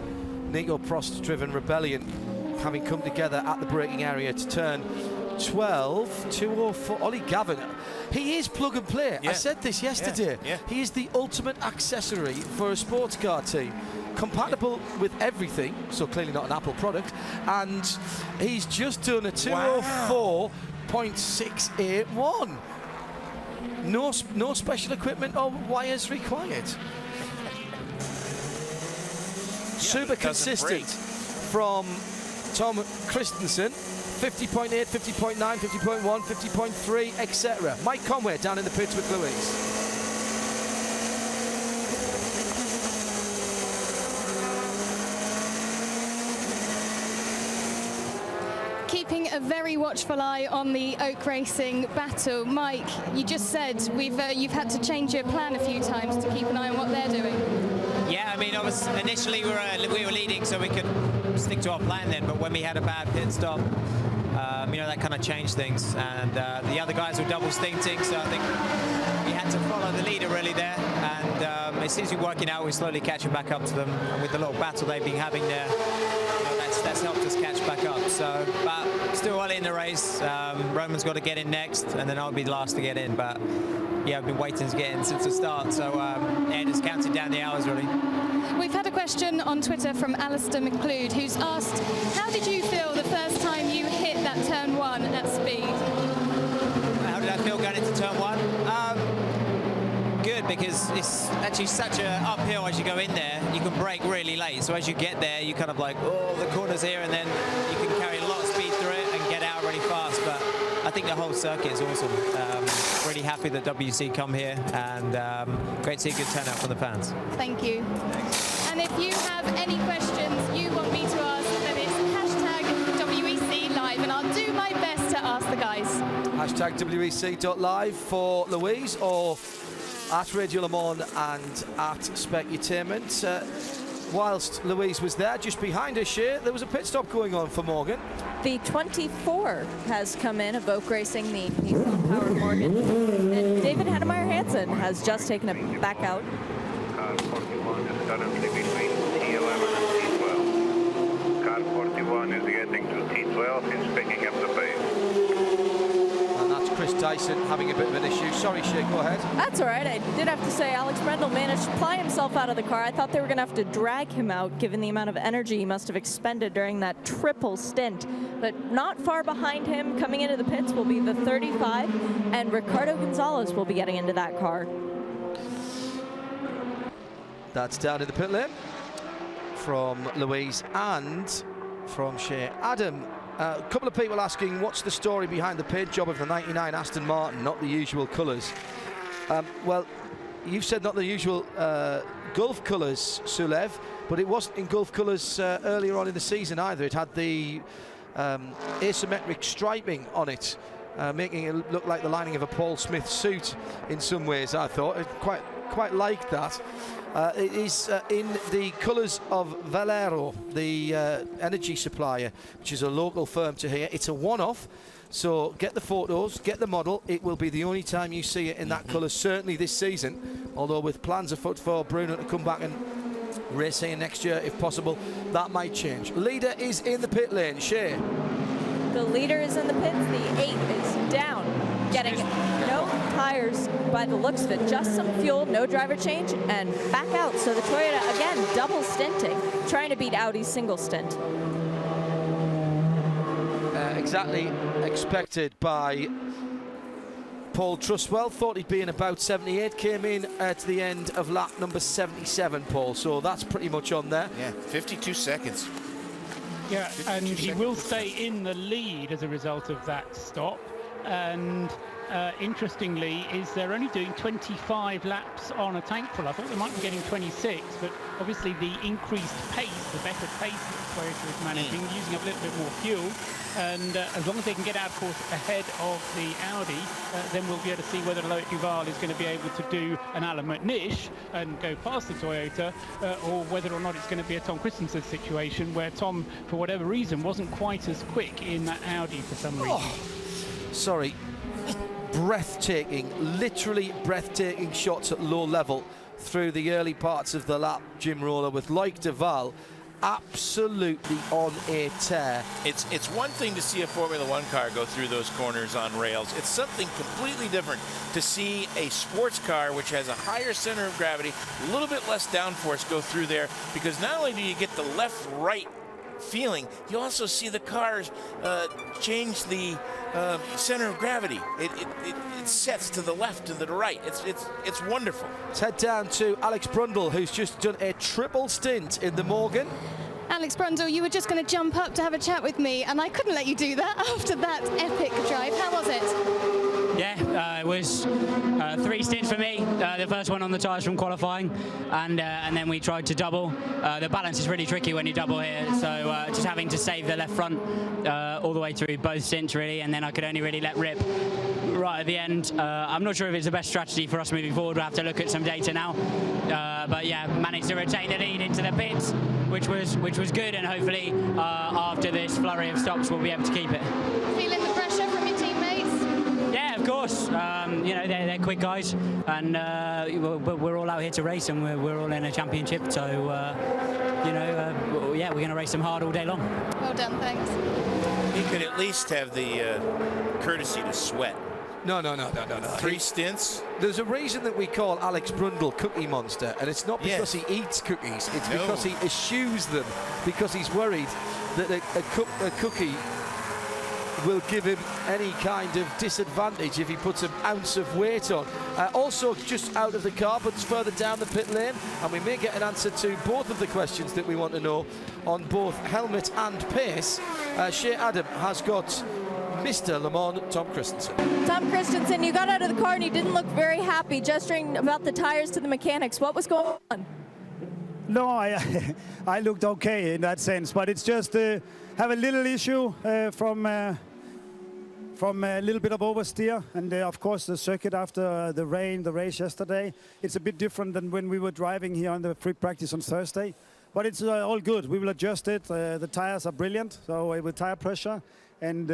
Nico Prost-driven Rebellion having come together at the braking area to turn 12, 204. Ollie Gavin, he is plug and play. Yeah. I said this yesterday. Yeah. He is the ultimate accessory for a sports car team. Compatible with everything, so clearly not an Apple product. And he's just done a 204.681. No special equipment or wires required. Super consistent from Tom Christensen. 50.8, 50.9, 50.1, 50.3, etc. Mike Conway down in the pits with Louise. Keeping a very watchful eye on the Oak Racing battle. Mike, you just said you've had to change your plan a few times to keep an eye on what they're doing. Yeah, I mean, initially we were leading, so we could stick to our plan then. But when we had a bad pit stop, you know, that kind of changed things. And the other guys were double stinting, so I think we had to follow the leader really there. And it seems to be working out. We're slowly catching back up to them. And with the little battle they've been having there, you know, that's helped us catch back up. So, but still early in the race. Roman's got to get in next, and then I'll be the last to get in. But yeah, I've been waiting to get in since the start. So Ed has counted down the hours really. We've had a question on Twitter from Alistair McLeod, who's asked, how did you feel the first time you hit that turn 1 at speed? How did I feel going into turn 1? Good, because it's actually such a uphill as you go in there. You can brake really late, so as you get there, you kind of like, oh, the corner's here, and then you can carry a lot of speed through it and get out really fast. But I think the whole circuit is awesome. Really happy that WC come here, and great to see a good turnout from the fans. Thank you. Thanks. And if you have any questions you want me to ask, then it's #WEC Live, and I'll do my best to ask the guys. #WEC.live for Louise, or at Radio Le Mans and at Specutainment. Whilst Louise was there, just behind her, Shea, there was a pit stop going on for Morgan. The 24 has come in of Oak Racing, the Nissan-powered Morgan. And David Hedemeyer Hansen has just taken it back out. Car 41 is currently between T11 and T12. Car 41 is getting to T12. It's picking up the pace. And that's Chris Dyson having a bit of an issue. Sorry, Shea, go ahead. That's all right. I did have to say Alex Brundle managed to pry himself out of the car. I thought they were going to have to drag him out, given the amount of energy he must have expended during that triple stint. But not far behind him, coming into the pits, will be the 35, and Ricardo Gonzalez will be getting into that car. That's down in the pit lane from Louise and from Shea. Adam, a couple of people asking what's the story behind the paint job of the 99 Aston Martin, not the usual colours. Well, you've said not the usual Gulf colours, Sulev, but it wasn't in Gulf colours earlier on in the season either. It had the asymmetric striping on it, making it look like the lining of a Paul Smith suit in some ways, I thought. It quite liked that. It is in the colours of Valero, the energy supplier, which is a local firm to here. It's a one-off, so get the photos, get the model. It will be the only time you see it in that colour, certainly this season, although with plans afoot for Bruno to come back and race here next year, if possible, that might change. Leader is in the pit lane. Shea. The leader is in the pits. The 8 is down, getting no tires by the looks of it. Just some fuel, no driver change, and back out. So the Toyota, again, double stinting, trying to beat Audi's single stint. Exactly expected by Paul Trustwell. Thought he'd be in about 78, came in at the end of lap number 77, Paul, so that's pretty much on there. Yeah, 52 seconds. Yeah, and he will stay in the lead as a result of that stop. And interestingly, is they're only doing 25 laps on a tank full. I thought they might be getting 26, but obviously the increased pace, the better pace that Toyota is managing, using up a little bit more fuel. And as long as they can get out, of course, ahead of the Audi, then we'll be able to see whether Loic Duval is going to be able to do an Alain McNish and go past the Toyota, or whether or not it's going to be a Tom Christensen situation where Tom, for whatever reason, wasn't quite as quick in that Audi for some reason. Oh, sorry. Breathtaking, literally breathtaking shots at low level through the early parts of the lap, Jim Roller, with Loic Duval absolutely on a tear. It's one thing to see a Formula One car go through those corners on rails. It's something completely different to see a sports car which has a higher center of gravity, a little bit less downforce go through there, because not only do you get the left-right feeling, you also see the cars change the center of gravity. It sets to the left and to the right. It's wonderful. Let's head down to Alex Brundle, who's just done a triple stint in the Morgan. Alex Brundle, you were just going to jump up to have a chat with me, and I couldn't let you do that after that epic drive. How was it? Yeah, it was 3 stints for me. The first one on the tyres from qualifying, and then we tried to double. The balance is really tricky when you double here, so just having to save the left front all the way through both stints, really, and then I could only really let rip right at the end. I'm not sure if it's the best strategy for us moving forward. We'll have to look at some data now. But yeah, managed to retain the lead into the pits, which was good, and hopefully after this flurry of stops we'll be able to keep it. Feeling the pressure from your teammates? Yeah, of course. You know, they're quick guys, and we're all out here to race, and we're all in a championship, so you know, yeah, we're going to race them hard all day long. Well done, thanks. He could at least have the courtesy to sweat. No. 3 stints. There's a reason that we call Alex Brundle Cookie Monster, and it's not because he eats cookies, it's because he eschews them, because he's worried that a cookie will give him any kind of disadvantage if he puts an ounce of weight on. Also just out of the car, but further down the pit lane, and we may get an answer to both of the questions that we want to know on both helmet and pace. Shea Adam has got Mr. Le Mans, Tom Christensen. Tom Christensen, you got out of the car and you didn't look very happy, gesturing about the tires to the mechanics. What was going on? No, I looked okay in that sense, but it's just have a little issue from a little bit of oversteer, and of course the circuit after the rain, the race yesterday, it's a bit different than when we were driving here on the free practice on Thursday. But it's all good. We will adjust it. The tires are brilliant, so with tire pressure, and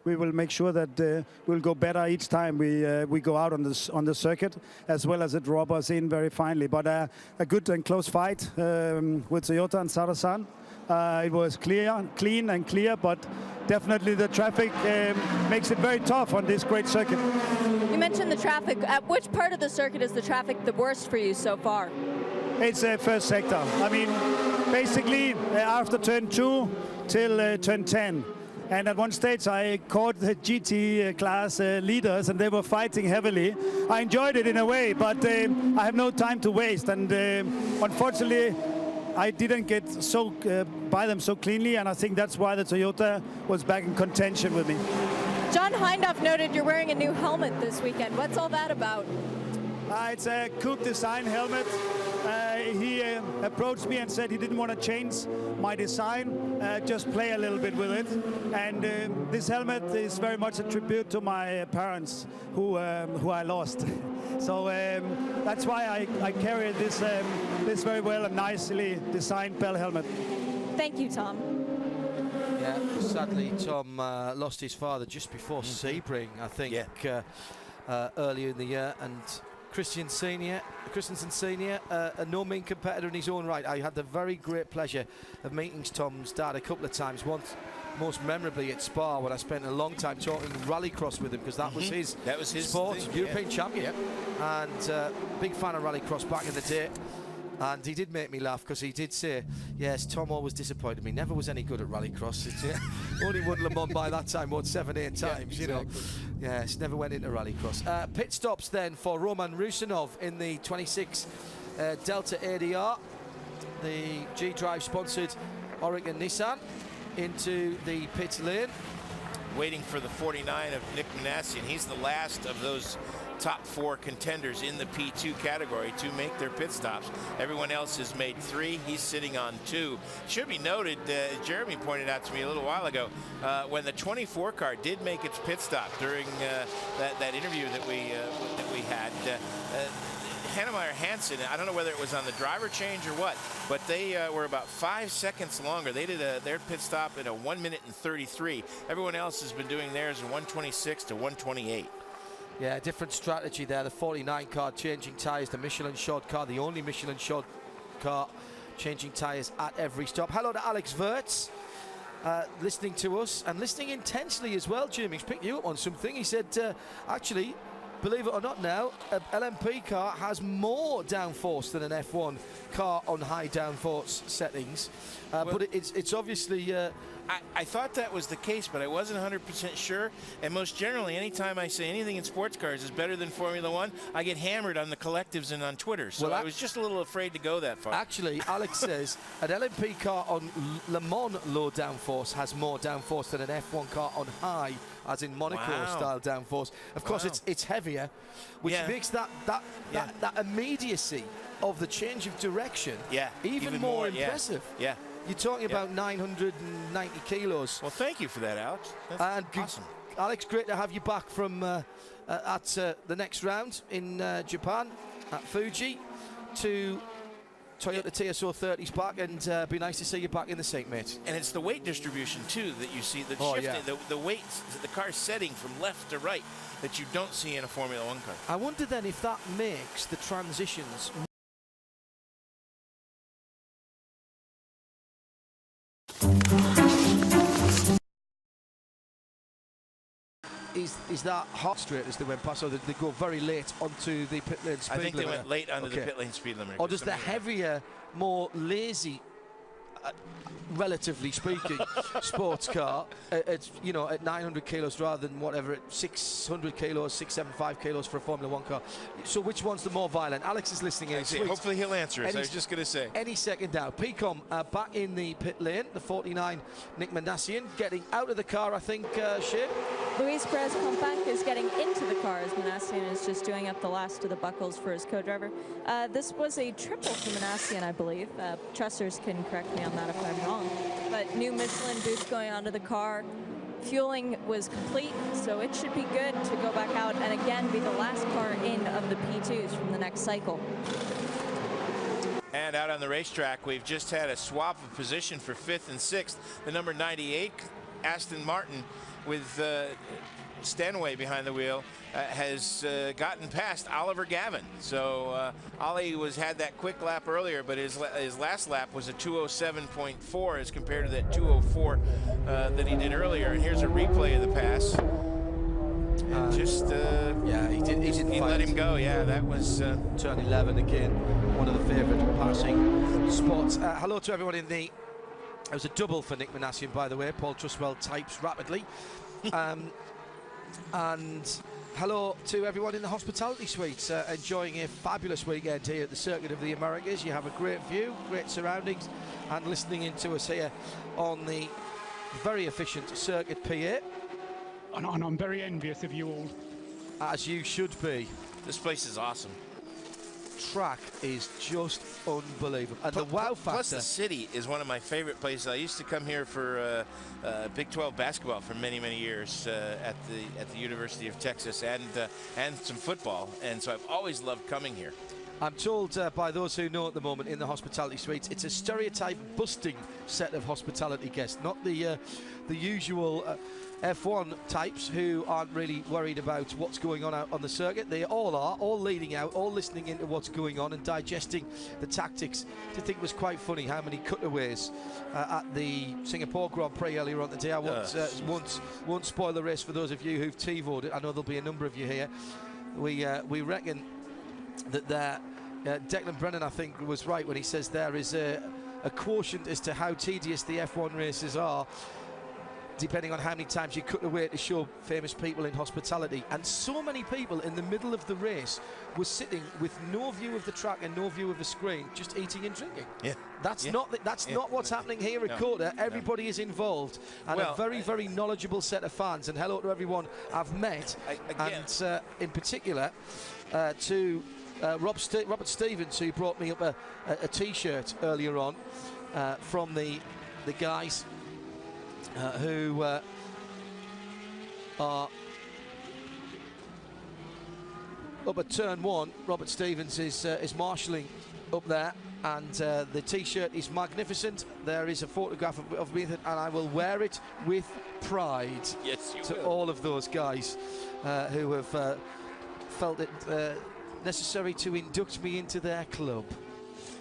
we will make sure that we'll go better each time we go out on the circuit, as well as it rubs us in very finely. But a good and close fight with Toyota and Sarasan. It was clean and clear, but definitely the traffic makes it very tough on this great circuit. You mentioned the traffic. At which part of the circuit is the traffic the worst for you so far? It's first sector. I mean, basically after turn 2 till turn 10. And at one stage I caught the GT class leaders, and they were fighting heavily. I enjoyed it in a way, but I have no time to waste. And unfortunately, I didn't get by them so cleanly, and I think that's why the Toyota was back in contention with me. John Hindhaugh noted you're wearing a new helmet this weekend. What's all that about? It's a Coupe design helmet. He approached me and said he didn't want to change my design, just play a little bit with it. And this helmet is very much a tribute to my parents, who I lost. So that's why I carry this very well and nicely designed Bell helmet. Thank you, Tom. Yeah, sadly, Tom lost his father just before Sebring, I think, earlier in the year, and Christensen Senior, a no mean competitor in his own right. I had the very great pleasure of meeting Tom's dad a couple of times. Once most memorably at Spa, when I spent a long time talking rallycross with him, because that was his sport, thing, European champion, and big fan of rallycross back in the day. And he did make me laugh, because he did say, yes, Tom always disappointed me, never was any good at rallycross. Only won Le Mans by that time, won 7-8 times, you know. Yes, never went into rallycross. Pit stops then for Roman Rusinov in the 26 Delta ADR. The G-Drive sponsored Oregon Nissan into the pit lane. Waiting for the 49 of Nick Manassian. He's the last of those top 4 contenders in the P2 category to make their pit stops. Everyone else has made 3. He's sitting on 2. Should be noted, Jeremy pointed out to me a little while ago, when the 24 car did make its pit stop during that interview that we had. Hannemeyer Hansen, I don't know whether it was on the driver change or what, but they were about 5 seconds longer. They did their pit stop in a 1 minute and 33. Everyone else has been doing theirs in 126 to 128. Yeah, different strategy there. The 49 car changing tyres, the Michelin shod car, the only Michelin shod car changing tyres at every stop. Hello to Alex Wirtz, listening to us and listening intensely as well, Jim. He's picked you up on something. He said, actually, believe it or not now, an LMP car has more downforce than an F1 car on high downforce settings. But it's obviously... I thought that was the case, but I wasn't 100% sure. And most generally, anytime I say anything in sports cars is better than Formula One, I get hammered on the collectives and on Twitter. So I was just a little afraid to go that far. Actually, Alex says an LMP car on Le Mans low downforce has more downforce than an F1 car on high, as in Monaco style downforce. Of course, it's heavier, which makes that immediacy of the change of direction even more impressive. Yeah. You're talking about 990 kilos. Well, thank you for that, Alex. That's awesome. Alex, great to have you back from at the next round in Japan at Fuji to Toyota TSO 30's back, and be nice to see you back in the sink, mate. And it's the weight distribution, too, that you see, the shifting, the weight, the car setting from left to right that you don't see in a Formula One car. I wonder then if that makes the transitions Is that hot straight as they went past, or did they go very late onto the pit lane speed limit? I think they went late onto the pit lane speed limit. Or does the heavier, more lazy, relatively speaking, sports car, at 900 kilos rather than whatever, at 600 kilos, 675 kilos for a Formula One car. So which one's the more violent? Alex is listening in. Hopefully he'll answer us. I was just going to say. Any second now. Pecom back in the pit lane. The 49 Nick Manassian getting out of the car, I think, Shane. Luis Perez-Pompang is getting into the car as Manassian is just doing up the last of the buckles for his co-driver. This was a triple for Manassian, I believe. Trussers can correct me on that if I'm wrong. But new Michelin boost going onto the car. Fueling was complete, so it should be good to go back out and again be the last car in of the P2s from the next cycle. And out on the racetrack, we've just had a swap of position for 5th and 6th. The number 98, Aston Martin, with Stanway behind the wheel, has gotten past Oliver Gavin. So Ollie had that quick lap earlier, but his last lap was a 207.4 as compared to that 204 that he did earlier. And here's a replay of the pass. And he let him go. Yeah, that was turn 11 again. One of the favourite passing spots. Hello to everyone in the. It was a double for Nick Manassian, by the way. Paul Truswell types rapidly. And hello to everyone in the hospitality suites, enjoying a fabulous weekend here at the Circuit of the Americas. You have a great view, great surroundings, and listening in to us here on the very efficient Circuit PA. And I'm very envious of you all. As you should be. This place is awesome. Track is just unbelievable, and the wow factor. Plus, the city is one of my favorite places. I used to come here for Big 12 basketball for many years at the University of Texas, and some football, and so I've always loved coming here. I'm told by those who know at the moment in the hospitality suites, it's a stereotype busting set of hospitality guests, not the usual F1 types who aren't really worried about what's going on out on the circuit. They all are, all leading out, all listening into what's going on and digesting the tactics. I think it was quite funny how many cutaways at the Singapore Grand Prix earlier on today. I won't spoil the race for those of you who've TiVo'd it. I know there'll be a number of you here. We reckon that Declan Brennan, I think, was right when he says there is a quotient as to how tedious the F1 races are, depending on how many times you cut away to show famous people in hospitality. And so many people in the middle of the race were sitting with no view of the track and no view of the screen, just eating and drinking. Yeah. That's not what's happening here at COTA. Everybody is involved, and a very, very knowledgeable set of fans. And hello to everyone I've met, and in particular to Robert Stevens, who brought me up a T-shirt earlier on from the guys who are up at turn 1. Robert Stevens is marshalling up there, and the T-shirt is magnificent. There is a photograph of me, and I will wear it with pride. Yes, you to will. all of those guys who have felt it necessary to induct me into their club.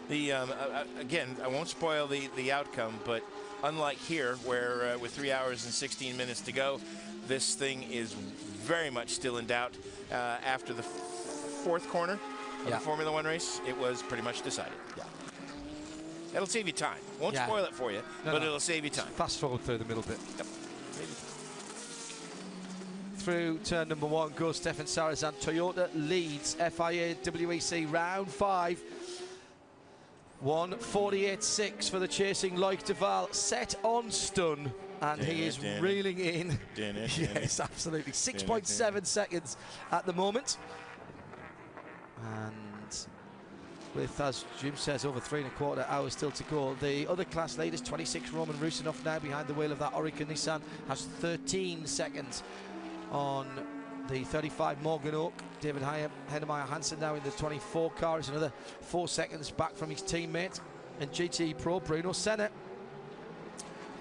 Again, I won't spoil the outcome, but unlike here, where with 3 hours and 16 minutes to go, this thing is very much still in doubt. After the fourth corner of the Formula One race, it was pretty much decided. Yeah. It'll save you time. Won't spoil it for you, but it'll save you time. Fast forward through the middle bit. Yep. Through turn number 1 goes Stefan Sarazan. Toyota leads FIA WEC round 5. 1:48.6 for the chasing Loic Duval, set on stun, and he is reeling in. Yes, absolutely. 6.7 seconds at the moment. And with, as Jim says, over 3¼ hours still to go. The other class leaders, 26 Roman Rusinov now behind the wheel of that Orica Nissan, has 13 seconds on the 35 Morgan Oak. David Hennemeyer Hansen now in the 24 car is another 4 seconds back from his teammate. And GT Pro Bruno Senna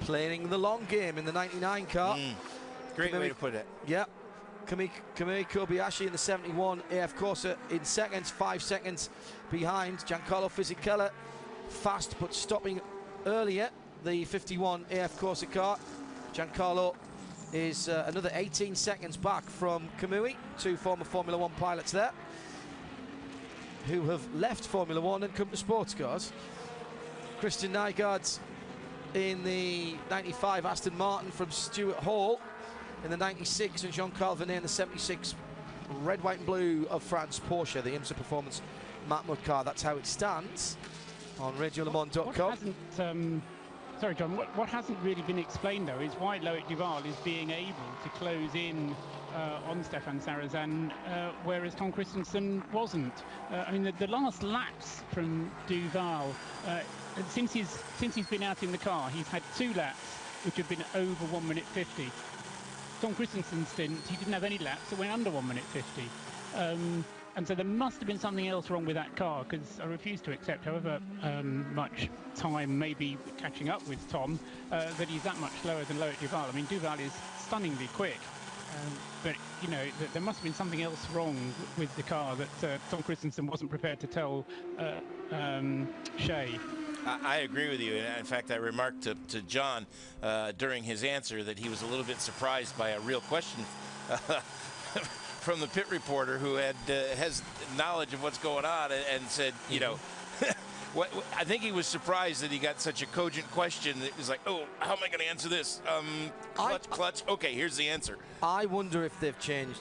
playing the long game in the 99 car. Great way to put it. Yep. Kamui Kobayashi in the 71 AF Corsa in seconds, 5 seconds behind Giancarlo Fisichella, fast but stopping earlier, the 51 AF Corsa car. Giancarlo is another 18 seconds back from Kamui, 2 former Formula 1 pilots there who have left Formula 1 and come to sports cars. Christian Nygaard in the 95 Aston Martin from Stuart Hall, in the 96 and Jean-Carl Venet in the 76 red, white and blue of France Porsche, the IMSA Performance Matmut car. That's how it stands on RadioLeMans.com. Sorry, John, what hasn't really been explained, though, is why Loic Duval is being able to close in on Stefan Sarazan, whereas Tom Christensen wasn't. I mean, the last laps from Duval, since he's been out in the car, he's had 2 laps which have been over 1 minute 50. Tom Christensen's stint, he didn't have any laps, it went under 1 minute 50. And so there must have been something else wrong with that car, because I refuse to accept, however much time maybe catching up with Tom, that he's that much slower than Loic Duval. I mean, Duval is stunningly quick, but, you know, there must have been something else wrong with the car that Tom Christensen wasn't prepared to tell Shea. I agree with you. In fact, I remarked to John during his answer that he was a little bit surprised by a real question from the pit reporter who has knowledge of what's going on and said, you know, I think he was surprised that he got such a cogent question. It was like, oh, how am I going to answer this? Clutch. Okay, here's the answer. I wonder if they've changed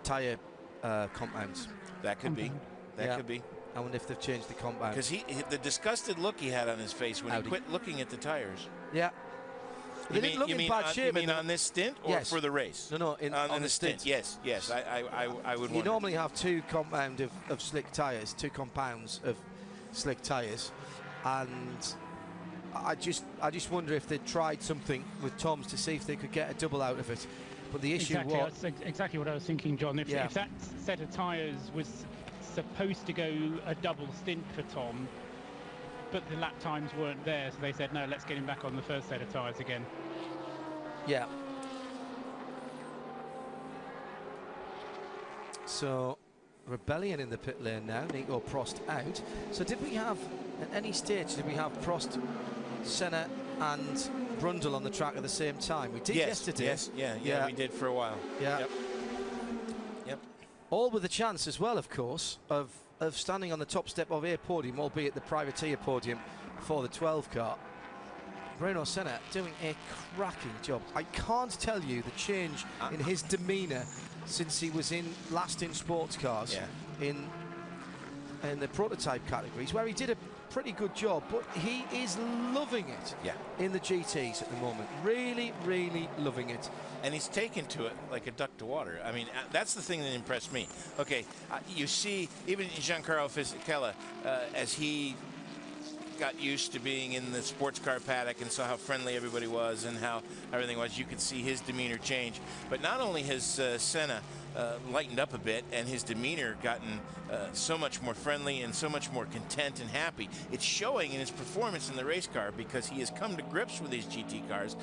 tyre compounds. That could be. That could be. I wonder if they've changed the compound. Because the disgusted look he had on his face when he quit looking at the tires. Yeah. They didn't look in bad shape. You mean on this stint or for the race? No, on the stint. Yes. I would You wonder. normally have 2 compounds of slick tyres, 2 compounds of slick tyres, and I just wonder if they tried something with Tom's to see if they could get a double out of it. But the issue was... That's exactly what I was thinking, John. If that set of tyres was supposed to go a double stint for Tom, but the lap times weren't there, so they said, no, let's get him back on the first set of tyres again. Yeah. So rebellion in the pit lane now. Nico Prost out. So did we have, at any stage, did we have Prost, Senna and Brundle on the track at the same time? We did yesterday. Yes, yeah, we did for a while. Yeah. Yep. All with a chance as well, of course, of standing on the top step of a podium, albeit the privateer podium for the 12 car. Bruno Senna doing a cracking job. I can't tell you the change in his demeanour since he was last in sports cars in the prototype categories, where he did a pretty good job, but he is loving it in the GTs at the moment. Really, really loving it. And he's taken to it like a duck to water. I mean, that's the thing that impressed me. Okay, you see, even Giancarlo Fisichella, as he got used to being in the sports car paddock and saw how friendly everybody was and how everything was, you could see his demeanor change. But not only has Senna lightened up a bit and his demeanor gotten so much more friendly and so much more content and happy, it's showing in his performance in the race car, because he has come to grips with these GT cars.